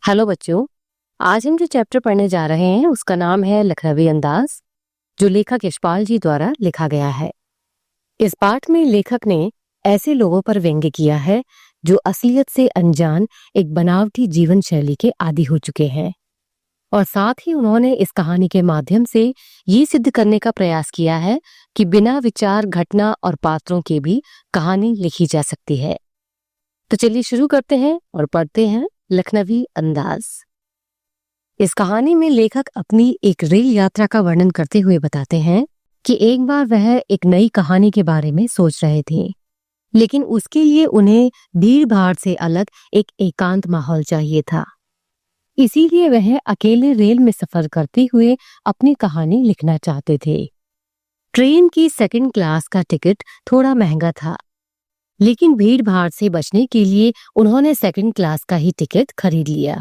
Hello बच्चों। आज हम जो चैप्टर पढ़ने जा रहे हैं उसका नाम है लखनवी अंदाज, जो लेखक यशपाल जी द्वारा लिखा गया है। इस पाठ में लेखक ने ऐसे लोगों पर व्यंग्य किया है जो असलियत से अनजान एक बनावटी जीवन शैली के आदी हो चुके हैं, और साथ ही उन्होंने इस कहानी के माध्यम से ये सिद्ध करने का प्रयास किया है कि बिना विचार, घटना और पात्रों के भी कहानी लिखी जा सकती है। तो चलिए शुरू करते हैं और पढ़ते हैं लखनवी अंदाज। इस कहानी में लेखक अपनी एक रेल यात्रा का वर्णन करते हुए बताते हैं कि एक बार वह एक नई कहानी के बारे में सोच रहे थे, लेकिन उसके लिए उन्हें भीड़ भाड़ से अलग एक एकांत माहौल चाहिए था। इसीलिए वह अकेले रेल में सफर करते हुए अपनी कहानी लिखना चाहते थे। ट्रेन की सेकंड क्लास का टिकट थोड़ा महंगा था, लेकिन भीड़ भाड़ से बचने के लिए उन्होंने सेकंड क्लास का ही टिकट खरीद लिया,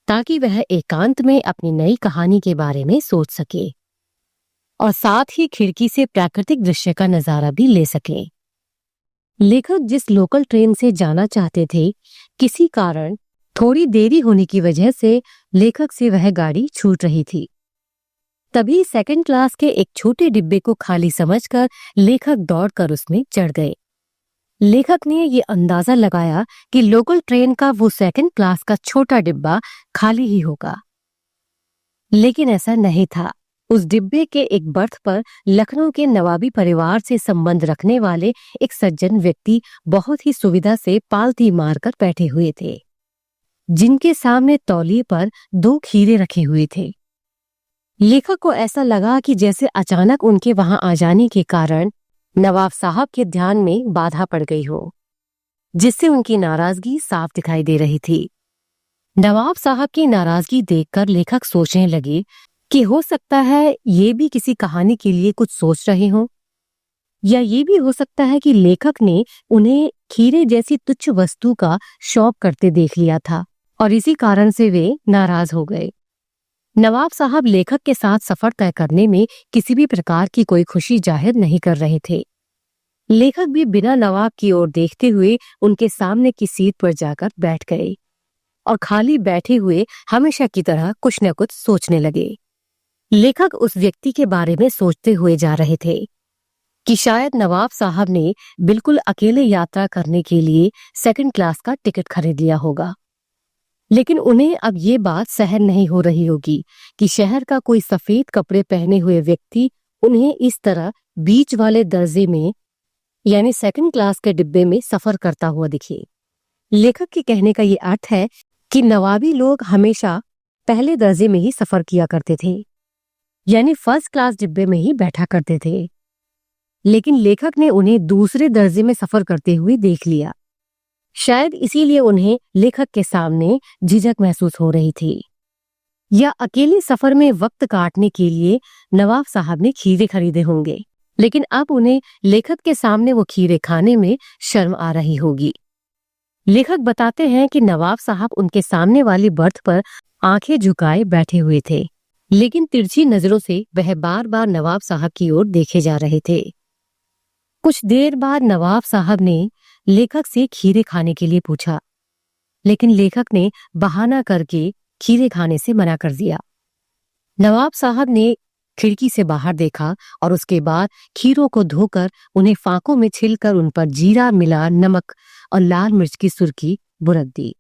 ताकि वह एकांत में अपनी नई कहानी के बारे में सोच सके और साथ ही खिड़की से प्राकृतिक दृश्य का नजारा भी ले सके। लेखक जिस लोकल ट्रेन से जाना चाहते थे, किसी कारण थोड़ी देरी होने की वजह से लेखक से वह गाड़ी छूट रही थी। तभी सेकंड क्लास के एक छोटे डिब्बे को खाली समझकर लेखक दौड़कर उसमें चढ़ गए। लेखक ने ये अंदाजा लगाया कि लोकल ट्रेन का वो सेकंड क्लास का छोटा डिब्बा खाली ही होगा, लेकिन ऐसा नहीं था। उस डिब्बे के एक बर्थ पर लखनऊ के नवाबी परिवार से संबंध रखने वाले एक सज्जन व्यक्ति बहुत ही सुविधा से पालती मारकर बैठे हुए थे, जिनके सामने तौलिए पर 2 खीरे रखे हुए थे। लेखक को ऐसा लगा कि जैसे अचानक उनके वहां आ जाने के कारण नवाब साहब के ध्यान में बाधा पड़ गई हो, जिससे उनकी नाराजगी साफ दिखाई दे रही थी। नवाब साहब की नाराजगी देखकर लेखक सोचने लगे कि हो सकता है ये भी किसी कहानी के लिए कुछ सोच रहे हों, या ये भी हो सकता है कि लेखक ने उन्हें खीरे जैसी तुच्छ वस्तु का शौक करते देख लिया था और इसी कारण से वे नाराज हो गए। नवाब साहब लेखक के साथ सफर तय करने में किसी भी प्रकार की कोई खुशी जाहिर नहीं कर रहे थे। लेखक भी बिना नवाब की ओर देखते हुए उनके सामने की सीट पर जाकर बैठ गए और खाली बैठे हुए हमेशा की तरह कुछ न कुछ सोचने लगे। लेखक उस व्यक्ति के बारे में सोचते हुए जा रहे थे कि शायद नवाब साहब ने बिल्कुल अकेले यात्रा करने के लिए सेकंड क्लास का टिकट खरीद लिया होगा, लेकिन उन्हें अब ये बात सहन नहीं हो रही होगी कि शहर का कोई सफेद कपड़े पहने हुए व्यक्ति उन्हें इस तरह बीच वाले दर्जे में यानी सेकंड क्लास के डिब्बे में सफर करता हुआ दिखे। लेखक के कहने का ये अर्थ है कि नवाबी लोग हमेशा पहले दर्जे में ही सफर किया करते थे, यानी फर्स्ट क्लास डिब्बे में ही बैठा करते थे, लेकिन लेखक ने उन्हें दूसरे दर्जे में सफर करते हुए देख लिया। शायद इसीलिए उन्हें लेखक के सामने झिझक महसूस हो रही थी, या अकेले सफर में वक्त काटने के लिए नवाब साहब ने खीरे खरीदे होंगे, लेकिन अब उन्हें लेखक के सामने वो खीरे खाने में शर्म आ रही होगी। लेखक बताते हैं कि नवाब साहब उनके सामने वाली बर्थ पर आंखें झुकाए बैठे हुए थे, लेकिन तिरछी नजरों से वह बार बार नवाब साहब की ओर देखे जा रहे थे। कुछ देर बाद नवाब साहब ने लेखक से खीरे खाने के लिए पूछा, लेकिन लेखक ने बहाना करके खीरे खाने से मना कर दिया। नवाब साहब ने खिड़की से बाहर देखा और उसके बाद खीरों को धोकर उन्हें फाकों में छिलकर उन पर जीरा मिला नमक और लाल मिर्च की सुर्खी बुरक दी।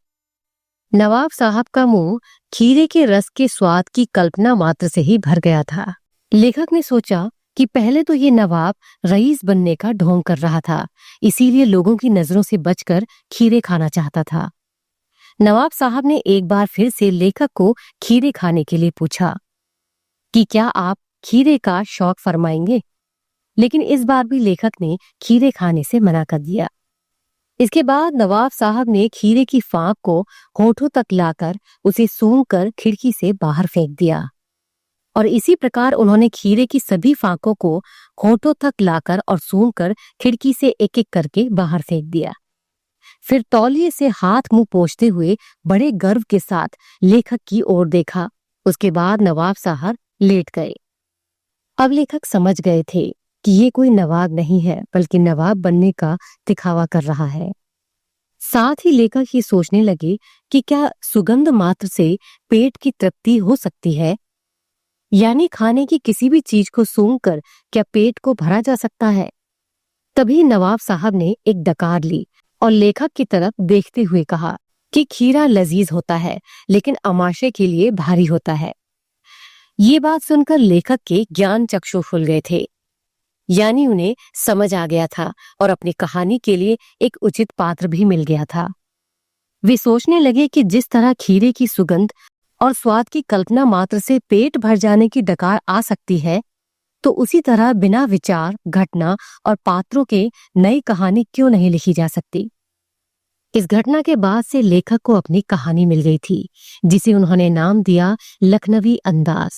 नवाब साहब का मुंह खीरे के रस के स्वाद की कल्पना मात्र से ही भर गया था। लेखक ने सोचा कि पहले तो ये नवाब रईस बनने का ढोंग कर रहा था, इसीलिए लोगों की नजरों से बचकर खीरे खाना चाहता था। नवाब साहब ने एक बार फिर से लेखक को खीरे खाने के लिए पूछा कि क्या आप खीरे का शौक फरमाएंगे, लेकिन इस बार भी लेखक ने खीरे खाने से मना कर दिया। इसके बाद नवाब साहब ने खीरे की फांक को होठों तक लाकर उसे सूंघकर खिड़की से बाहर फेंक दिया, और इसी प्रकार उन्होंने खीरे की सभी फांकों को होठों तक लाकर और सूंघकर खिड़की से एक एक करके बाहर फेंक दिया। फिर तौलिए से हाथ मुंह पोंछते हुए बड़े गर्व के साथ लेखक की ओर देखा। उसके बाद नवाब साहब लेट गए। अब लेखक समझ गए थे कि ये कोई नवाब नहीं है, बल्कि नवाब बनने का दिखावा कर रहा है। साथ ही लेखक ये सोचने लगे कि क्या सुगंध मात्र से पेट की तृप्ति हो सकती है, यानी खाने की किसी भी चीज को सूंघकर क्या पेट को भरा जा सकता है। तभी नवाब साहब ने एक डकार ली और लेखक की तरफ देखते हुए कहा कि खीरा लजीज होता है लेकिन अमाशय के लिए भारी होता है। ये बात सुनकर लेखक के ज्ञान चक्षु खुल गए थे, यानी उन्हें समझ आ गया था और अपनी कहानी के लिए एक उचित पात्र भी मिल गया था। वे सोचने लगे कि जिस तरह खीरे की सुगंध और स्वाद की कल्पना मात्र से पेट भर जाने की डकार आ सकती है, तो उसी तरह बिना विचार, घटना और पात्रों के नई कहानी क्यों नहीं लिखी जा सकती। इस घटना के बाद से लेखक को अपनी कहानी मिल गई थी, जिसे उन्होंने नाम दिया लखनवी अंदाज।